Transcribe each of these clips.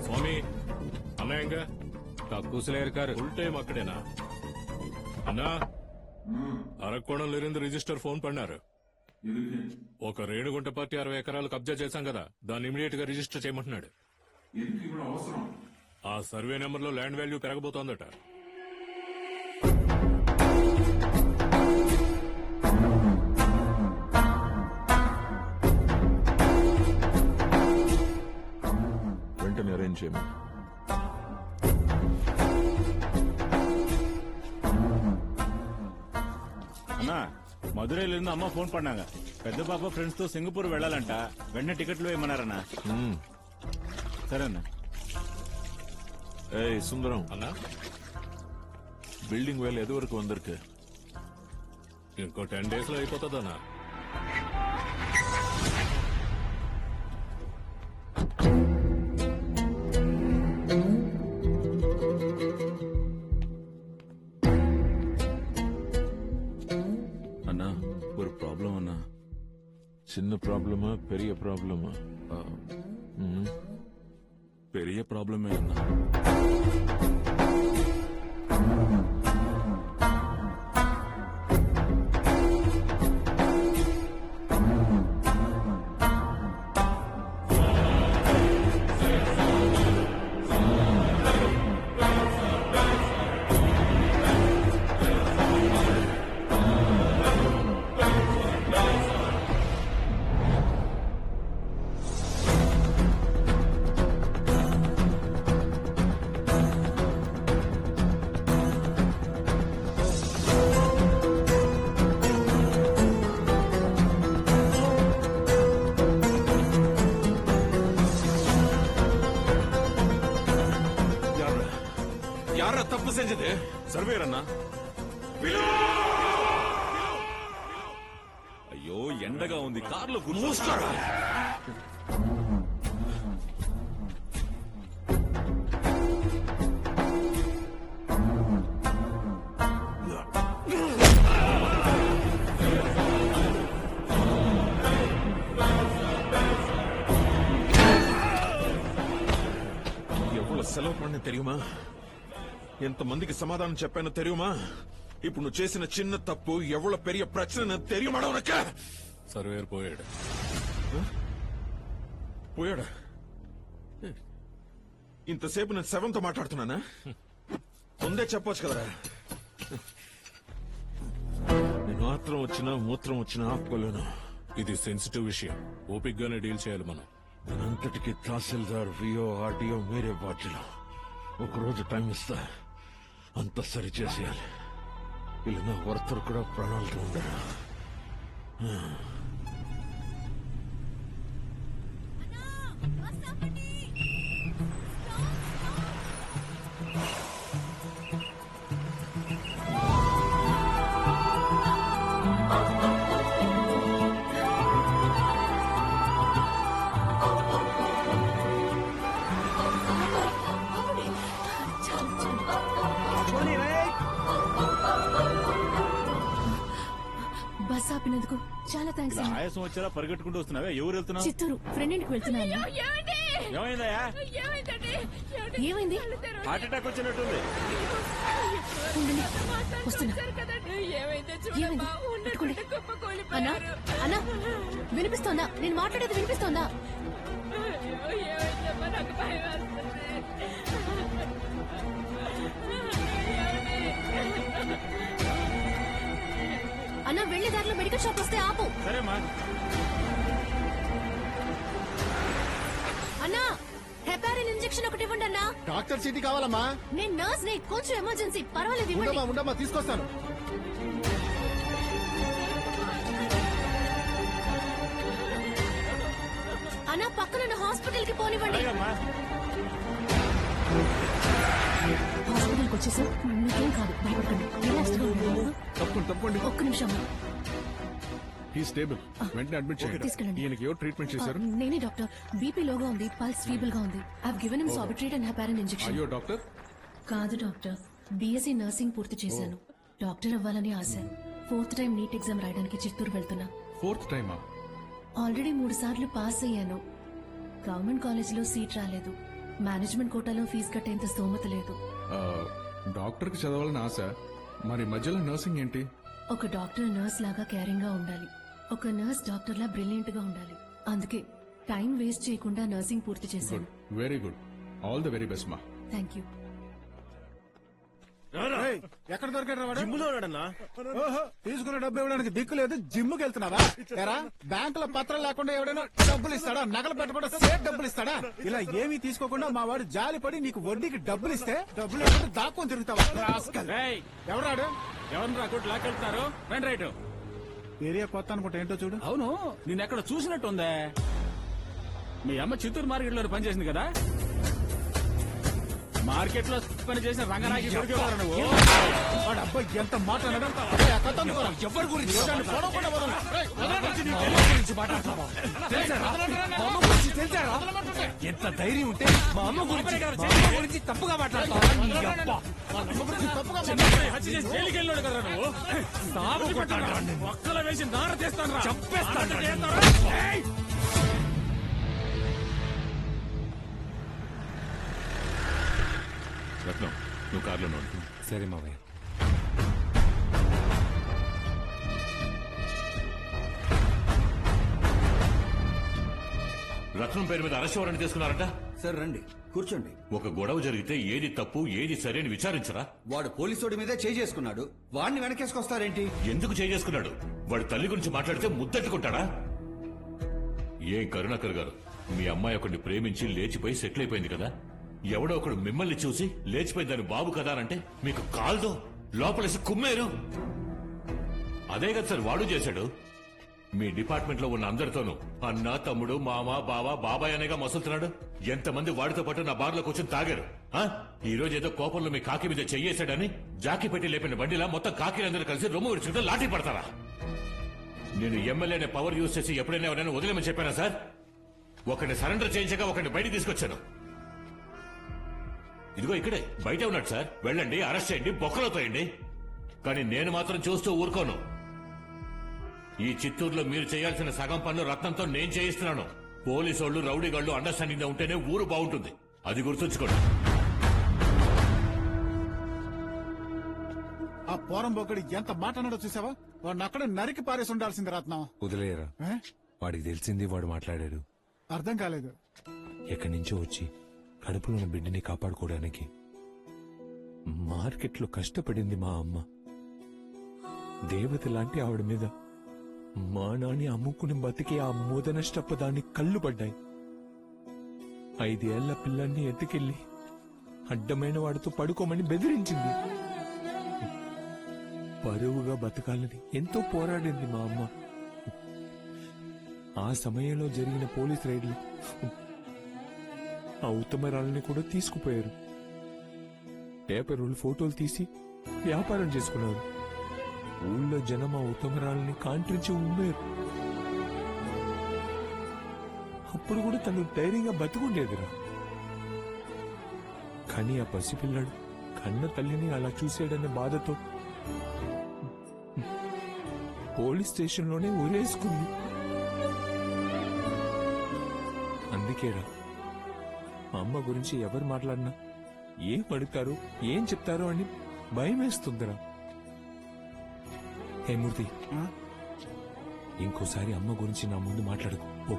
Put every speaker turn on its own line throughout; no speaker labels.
சுவாமி அண்ணா எங்க கக்கூசில இருக்காரு. Full time அக்கடேனா அண்ணா? అరకోణంలో ఇருந்து register phone పన్నారు. ఒక రేణుగుంట పార్టీ 60 ఎకరాలు కబ్జా చేశాం కదా, దాన్ని ఇమీడియట్ గా రిజిస్టర్ చేయమంటున్నాడు. ఆ సర్వే నెంబర్ లో ల్యాండ్ వాల్యూ పెరగబోతోందట.
వెంటనే అరేంజ్ చేయమని.
அண்ணா மதுரையில இருந்து அம்மா போன் பண்ணாங்க. பெத்த பாப்பா ஃப்ரெண்ட்ஸ் తో సింగపూర్ వెళ్ళాలంట. వెంటనే టికెట్లు వేయమన్నారన్నా. సరే అన్న.
ఏయ్ సుందరం
అన్నా,
బిల్డింగ్ వేల ఎదువరకు వందరికి
ఇంకో 10 days లో అయిపోతుందన్నా.
అన్నా ஒரு ப்ராப்ளம் అన్నా.
చిన్న ప్రాబ్లమా పెరియ ప్రాబ్లమా?
பெரிய ப்ராப்ளமே అన్నా.
யாரா தப்பு செஞ்சது?
సర్వేర్ అన్నా. అయ్యో ఎండగా ఉంది, కార్లో
మూస్తారా? எவ்வளவு செலவு பண்ண தெரியுமா? ఎంతమందికి సమాధానం చెప్పానో தெரியுமா? ఇప్పుడు నువ్వు చేసిన చిన్న తప్పు ఎవ్వల పెరియ ప్రశ్న தெரியுமாடா உனக்கு?
సర్వేర్ పోయాడు.
పోయాడా? ఇంతసేపు నేను శవంతో మాట్లాడుతున్నానా? ముందే చెప్పొచ్చు కదరా. నేను ఆత్రం వచ్చినా మూత్రం వచ్చినా ఆపుకోలేను.
ఇది సెన్సిటివ్ విషయం, ఓపిక్ గానే డీల్ చేయాలి మనం.
అంతటికి తహసీల్దార్ విఓ ఆర్డీఓ మీరే బాధ్యులు. ఒకరోజు టైం ఇస్తా, అంత సరి చేసేయాలి. ఇలా వర్తరు కూడా ప్రాణాలతో ఉండరు.
బస్ ఆపినందుకు చాలా థ్యాంక్స్ అండి.
ఆయాసం వచ్చేలా పరిగెట్టుకుంటూ వస్తున్నావే, ఎవరు వెళ్తున్నావు?
చిత్తూరు ఫ్రెండ్ ఇంటికి వెళ్తున్నాను.
ఏమైందయ్యా?
ఏమైంది?
హార్ట్ అటాక్ వచ్చినట్టుంది.
ఉండండి, వస్తున్నా. ఏమైంది? పెట్టుకోండి. అన్నా అన్నా, వినిపిస్తోందా? నేను మాట్లాడేది వినిపిస్తోందా? అన్నా, వెళ్లే దారిలో మెడికల్ షాప్ వస్తే ఆపు.
సరేమ్మా.
అన్నా, హెపారిన్ ఇంజెక్షన్ ఒకటి ఇవ్వండి అన్నా.
డాక్టర్ సీటీ కావాలమ్మా?
నేను నర్స్ ని, కొంచెం ఎమర్జెన్సీ. పర్వాలేదు, ఇవ్వండి.
ఉండమ్మా తీసుకొస్తాను.
అన్నా, పక్కన హాస్పిటల్ కి పోనివ్వండి. హాస్పిటల్కి వచ్చేసాం, మీకేం కాదు, భయపడకండి. రిలాక్స్డ్ గా ఉండండి.
తప్పకుండా
ఒక్క నిమిషం.
ఈ స్టేబుల్, వెంటనే అడ్మిట్ చేయండి.
తీసుకెళ్ళండి.
ఈయనకి ఎవరు ట్రీట్మెంట్ చేశారు?
నేనే డాక్టర్. బీపీ లోగా ఉంది, పల్స్ ఫీబుల్ గా ఉంది. I given him Sorbitrate and heparin injection.
అయ్యో డాక్టర్.
కాదు డాక్టర్, బీఎస్సీ నర్సింగ్ పూర్తి చేశాను. డాక్టర్ అవ్వాలని ఆశ. 4th టైం నీట్ ఎగ్జామ్ రాయడానికి చిత్తూరు వెళ్తున్నా.
4th టైమా?
ఆల్రెడీ 3 సార్లు పాస్ అయ్యాను. గవర్నమెంట్ కాలేజీలో సీట్ రాలేదు. మేనేజ్మెంట్ కోటాలో ఫీజు కట్టేంత స్తోమత లేదు.
డాక్టర్ కి చదవాలని ఆశ, మరి మధ్యలో నర్సింగ్ ఏంటి?
ఒక డాక్టర్ నర్స్ లాగా కేరింగ్ గా ఉండాలి. ఒక నర్స్ డాక్టర్ లా బ్రిలియంట్ గా ఉండాలి. అందుకే టైం వేస్ట్ చేయకుండా నర్సింగ్ పూర్తి చేశాను.
Very good, all the very best మా.
Thank you.
ఎక్కడ దొరికాడు వాడు?
జిమ్ములో ఉన్నాడన్నా.
ఓహో, తీసుకున్న డబ్బు ఇవ్వడానికి దిక్కు లేదు, జిమ్కి వెళ్తున్నావా? ఎరా, బ్యాంకులో పత్రం లేకుండా ఎవడైనా డబ్బులు ఇస్తాడా? నగలు పెట్టకుండా సేట్ డబ్బులు ఇస్తాడా? ఇలా ఏమీ తీసుకోకుండా మా వాడు జాలి పడి నీకు వడ్డీకి డబ్బులు ఇస్తే డబ్బులు ఇవ్వకుండా దాక్కొని తిరుగుతావా? రాస్కల్. ఎవరాడు?
ఎవరిని రాకుండా లాకెళ్తున్నారు? రండి రైట్.
ఏరియా కొత్త అనుకుంటా, ఏంటో చూడు.
అవును, నిన్నెక్కడ చూసినట్టుందే. మీ అమ్మ చిత్తూరు మార్కెట్ లో పనిచేసింది కదా? మార్కెట్ లో పని చేసిన రంగనాయకి దొరికేవారు నువ్వు.
వాడు అబ్బాయి ఎంత మాట అనడం? ఎవరి గురించి
ఎంత ధైర్యం ఉంటే మా అమ్మ గురించి తప్పుగా మాట్లాడతావా?
హత్య చేసి జైలుకి వెళ్ళాడు కదా నువ్వు. సాగు కొట్టాడు, ఒక్కల వేసి నార తీస్తాను, చంపేస్తాను.
రత్నం, నువ్వు కార్లో నోడు.
సరే మావయ్య.
రత్నం పేరు మీద అరెస్ట్ వారెంట్ తీసుకున్నారంట.
సార్ రండి, కూర్చోండి.
ఒక గొడవ జరిగితే ఏది తప్పు ఏది సరి అని విచారించరా?
వాడు పోలీసోడి మీదే చేసుకున్నాడు, వాడిని వెనకేసుకొస్తారేంటి?
ఎందుకు చేసుకున్నాడు? వాడి తల్లి గురించి మాట్లాడితే ముద్దెట్టుకుంటాడా? ఏం కరుణాకర్ గారు, మీ అమ్మాయి ఒకడిని ప్రేమించి లేచిపోయి సెటిల్ అయిపోయింది కదా, ఎవడో ఒకడు మిమ్మల్ని చూసి లేచిపోయి దాని బాబు కదా అంటే మీకు కాల్దో లోపలేసి కుమ్మేరు. అదే కదా సార్ వాడు చేశాడు. మీ డిపార్ట్మెంట్ లో ఉన్న అందరితోనూ అన్న, తమ్ముడు, మామ, బావ, బాబాయ్ అనేగా మసులుతున్నాడు. ఎంతమంది వాడితో పాటు నా బార్లో కూర్చొని తాగారు. ఈ రోజు ఏదో కోపంలో మీ కాకి మీద చెయ్యేశాడని జాకి పెట్టి లేపిన బండిలా మొత్తం కాకిలందరూ కలిసి రొమ్ము విడుచుకుంటే లాఠీ పడతారా? నేను ఎమ్మెల్యేనే పవర్ యూజ్ చేసి ఎప్పుడైనా ఎవరైనా వదిలేమని చెప్పానా సార్? ఒకరిని సరెండర్ చేయించగా ఒకరిని బయట తీసుకొచ్చాను. ఇదిగో ఇక్కడే బయటే ఉన్నాడు సార్. వెళ్ళండి, అరెస్ట్ చేయండి, బొక్కలో తోయండి. కానీ నేను మాత్రం చూస్తూ ఊరుకోను. ఈ చిత్తూరులో మీరు చేయాల్సిన సగం పన్ను రత్నంతో నేను చేయిస్తున్నాను. పోలీసోళ్లు, రౌడీగాళ్లు అండర్స్టాండింగ్ గా ఉంటేనే ఊరు బాగుంటుంది. అది గుర్తుంచుకోండి.
ఆ పోరం బొక్కడి ఎంత మాట అన్నాడో చూసావా? వాడిని అక్కడ నరికి పారేసి ఉండాల్సింది రత్నం.
వదిలేయరా,
ఏ?
వాడికి తెలిసింది వాడు మాట్లాడాడు.
అర్థం కాలేదు.
ఎక్కడి నుంచో వచ్చి కడుపులో ఉన్న బిడ్డని కాపాడుకోవడానికి మార్కెట్లో కష్టపడింది మా అమ్మ. దేవత లాంటి ఆవిడ మీద మా నాన్ని అమ్ముకుని బతికి ఆ మూదనష్టప్ప దాన్ని కళ్ళు పడ్డాయి. 5 ఏళ్ల పిల్లాన్ని ఎత్తుకెళ్లి అడ్డమైన వాడితో పడుకోమని బెదిరించింది. పరువుగా బతకాలని ఎంతో పోరాడింది మా అమ్మ. ఆ సమయంలో జరిగిన పోలీస్ రైడ్లు ఆ ఉత్తమరాలని కూడా తీసుకుపోయారు. పేపర్లు ఫోటోలు తీసి వ్యాపారం చేసుకున్నారు. ఊళ్ళో జనం ఆ ఉత్తమరాలని కాంట్రించి ఉన్నారు. అప్పుడు కూడా తను ధైర్యంగా బతుకుండేదిరా. కానీ ఆ పసిపిల్లాడు కన్న తల్లిని అలా చూసాడన్న బాధతో పోలీస్ స్టేషన్లోనే ఊరేసుకుంది. అందుకేరా మా అమ్మ గురించి ఎవరు మాట్లాడినా ఏం అడుగుతారో ఏం చెప్తారో అని భయం వేస్తుందిరా. హే మూర్తి,
ఆ?
ఇంకోసారి అమ్మ గురించి నా ముందు మాట్లాడుకో. పో.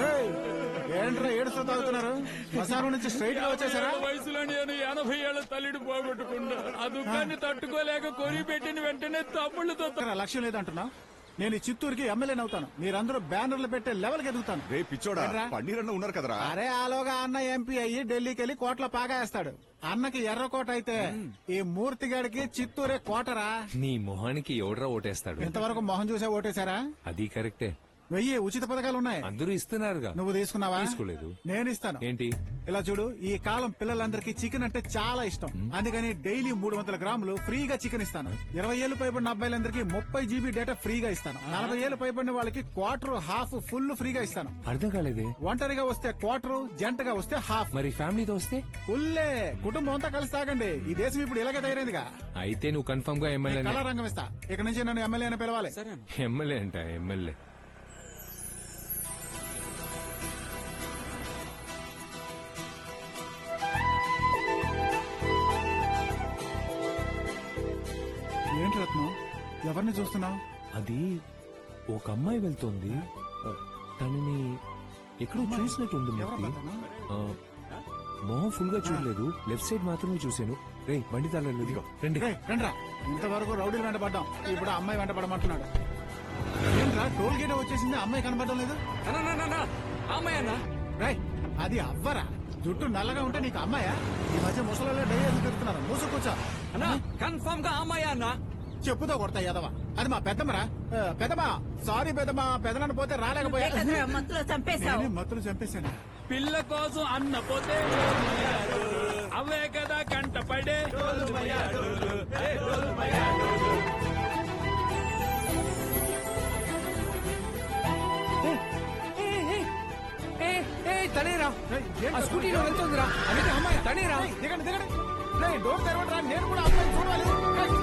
ఏయ్, ఏంట్రా ఏడుస్తూ తాగుతున్నారు? శ్మశానం నుంచి స్ట్రైట్ గా వచ్చేసారా?
వయసులో నేను 80 ఏళ్ల తల్లిని పోగొట్టుకున్నా. ఆ దుఃఖాన్ని తట్టుకోలేక కొరి పెట్టిన వెంటనే తమ్ముళ్ళతో
లక్ష్యం లేదంటున్నా. నేను ఈ చిత్తూరుకి ఎమ్మెల్యేని అవుతాను. మీరందరూ బ్యానర్లు పెట్టే లెవెల్కి ఎదుగుతాను.
రే పిచ్చోడా,
ఏంట్రా?
పన్నీరన్న ఉన్నారు కదరా.
అరే ఆలోగా అన్న ఎంపీ అయ్యి ఢిల్లీకి వెళ్ళి కోట్ల పాగా వేస్తాడు. అన్నకి ఎర్రకోట అయితే ఈ మూర్తిగాడికి చిత్తూరే కోటరా.
నీ మొహానికి ఎవడ్రా ఓటేస్తాడు?
ఇంతవరకు మొహం చూసే ఓటేశారా?
అది కరెక్టే.
వెయ్యి ఉచిత పథకాలు ఉన్నాయి.
అందరూ ఇస్తున్నారుగా.
నువ్వు తీసుకున్నావా?
తీసుకోలేదు.
నేను ఇస్తాను.
ఏంటి?
ఇలా చూడు, ఈ కాలం పిల్లలందరికీ చికెన్ అంటే చాలా ఇష్టం. అందుకని డైలీ 300 గ్రాములు ఫ్రీగా చికెన్ ఇస్తాను. 20 ఏళ్లు పైబడిన అబ్బాయిలందరికీ 30 GB డేటా ఫ్రీగా ఇస్తాను. 40 ఏళ్లు పైబడిన వాళ్ళకి క్వార్టర్ హాఫ్ ఫుల్ ఫ్రీగా ఇస్తాను.
అర్థం కాలేదే.
ఒంటరిగా వస్తే క్వార్టర్, జంటగా వస్తే హాఫ్.
మరి ఫ్యామిలీతో వస్తే?
ఫుల్లే. కుటుంబం అంతా కలిసి తాగండి. ఈ దేశం ఇప్పుడు ఇలాగే తయారైందిగా.
అయితే నువ్వు కన్ఫర్మ్ గా ఎమ్మెల్యే.
కళా రంగం ఇస్తా. ఇక నుంచి నన్ను ఎమ్మెల్యే అని పిలవాలి.
ఎమ్మెల్యే అంట. ఎమ్మెల్యే
ఏంటి రత్నం, ఎవరిని చూస్తున్నావు?
అది ఒక అమ్మాయి వెళ్తోంది. తనని ఎక్కడో చూసినట్టుంది.
ఎవరు
మూర్తి.
రత్నం?
ఆ, మొహం ఫుల్ గా చూడలేదు. లెఫ్ట్ సైడ్ మాత్రమే చూశాను. రే బండి తాళాలు ఇదిగో, రండి.
రేయ్, రండ్రా. ఇంతవరకు రౌడీలు వెంటబడ్డాం, ఇప్పుడు అమ్మాయి వెంటబడమంటున్నాడు. ఏంట్రా, టోల్ గేట్ వచ్చేసింది, అమ్మాయి కనబడడం లేదు. రేయ్, అది అవ్వరా? జుట్టు నల్లగా ఉంటే నీకు అమ్మాయా? ఈ మధ్య ముసలలో డై ఎందుకు తిరుగుతున్నారు? మూసు కూర్చో.
కన్ఫర్మ్ గా అమ్మాయి అన్న.
చెప్పుతో కొడతా యదవా. అది మా పెద్దమ్మరా. పెద్దమ్మా, సారీ పెద్దమ్మా, పెదనాన్న పోతే రాలేకపోయా.
మత్తులో చంపేశావు.
నేనే మత్తులు చంపేశాను.
పిల్ల కోసం అన్న పోతే అవే కదా కంటపడే.
తనేరా
రేయ్, ఏంటి
ఆ స్కూటీలో వెళ్తుందిరా.
అనేది అమ్మాయి.
తనేరా.
రేయ్, దిగండి దిగండి. రేయ్, డోర్ తెరవడరా, నేను కూడా అమ్మాయిని చూడాలి. రేయ్.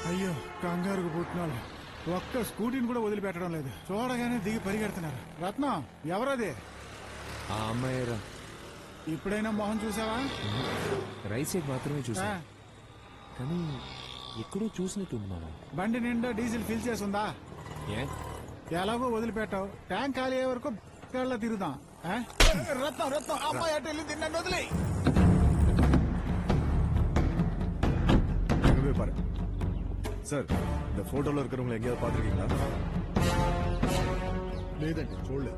అయ్యో, కంగారుకు పుట్టినాళ్ళు. ఒక్క స్కూటీని కూడా వదిలిపెట్టడం లేదు. చూడగానే దిగి పరిగెడుతున్నారు. రత్నం, ఎవరది?
ఆ అమ్మాయిరా.
ఇప్పుడైనా మొహం చూసావా?
రైట్ సైడ్ మాత్రమే
ఆ,
చూసా. కానీ ఎక్కడో చూసినట్టుంది మామ.
బండి నిండా డీజిల్ ఫిల్ చేసి ఉందా?
ఏ?
ఎలాగో వదిలిపెట్టావు. ట్యాంక్ ఖాళీ అయ్యే వరకు కళ్ళ తిరుగుదాం. ఆ? రత్నం రత్నం, అమ్మాయి అటు వెళ్ళి తిన్నాను, వదిలే.
பாரு சார், இந்த போட்டோல இருக்கிறவங்களை எங்கேயாவது பாத்துருக்கீங்களா? లేదండి, చూడలేదు.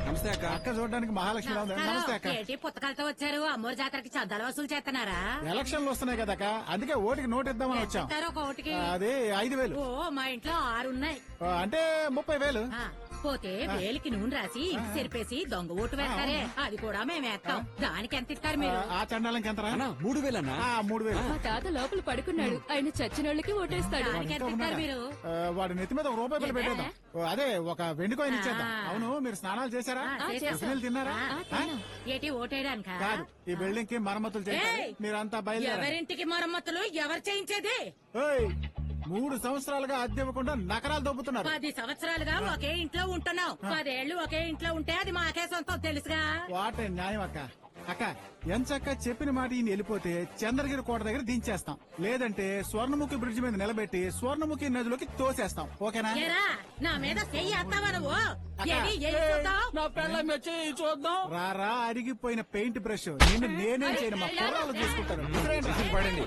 నమస్తే అక్క. అక్క చూడడానికి మహాలక్ష్మి ఉంది. నమస్తే అక్క.
ఏంటి పుస్తకాలతో వచ్చారు? అమ్మోరు జాతరకి చందాలు వసూలు చేస్తున్నారా?
ఎలక్షన్లు వస్తున్నాయి కదా అక్క, అందుకే ఓటుకి నోటు ఇద్దామని వచ్చాం.
ఇస్తారు ఒక ఓటుకి?
అది 5,000.
ఓ, మా ఇంట్లో 6 ఉన్నాయి.
అంటే 30,000.
ఆ, పోతే వేలికి నూనె రాసి ఇంటి చెరిపేసి దొంగ ఓటు వేస్తారే, అది కూడా మేము వేస్తాం. దానికి ఎంత ఇస్తారు మీరు?
ఆ చండాలంకి ఎంత?
3,000 అన్న.
3,000.
మా తాత లోపల పడుకున్నాడు, ఆయన చచ్చిన వాళ్ళకి ఓటేస్తాడు.
దానికి ఎంత ఇస్తారు మీరు?
వాడి నెత్తి మీద ₹1 బిల్లు పెట్టేద్దాం. అదే ఒక వెండి కాయిన్ ఇచ్చేద్దాం.
ఆ.
అవును, మీరు స్నానాలు చేశారా?
చేశాం.
టిఫిన్లు తిన్నారా? ఆ?
ఏటి ఓటేయడానికా?
కాదు, ఈ బిల్డింగ్ కి మరమ్మతులు చేయాలి.
ఏయ్!
మీరంతా బయలుదేరారు.
ఎవరింటికి మరమ్మతులు ఎవరు చేయించేది?
3 సంవత్సరాలుగా అద్దె ఇవ్వకుండా నకరాలు దొబ్బుతున్నారు.
10 సంవత్సరాలుగా ఒకే ఇంట్లో ఉంటున్నాం. 10 ఏళ్లు ఒకే ఇంట్లో ఉంటే అది మాకే సొంతం, తెలుసుగా?
వాటే న్యాయం అక్క. అక్క, ఎంచక్క చెప్పిన మాట ఈయన వెళ్ళిపోతే చంద్రగిరి కోట దగ్గర దించేస్తాం. లేదంటే స్వర్ణముఖి బ్రిడ్జ్ మీద నిలబెట్టి స్వర్ణముఖి నదిలోకి తోసేస్తాం. ఓకేనా?
ఏరా, నా మీద చెయ్యి ఎత్తావా నువ్వు? ఏడి, ఏం చూస్తావ్?
నా పిల్లలు వచ్చి చూద్దాం.
రారా, అరిగిపోయిన పెయింట్ బ్రష్. నిన్ను నేనేం చేయను, మా కుర్రాళ్ళు చూసుకుంటారు.
పడండి.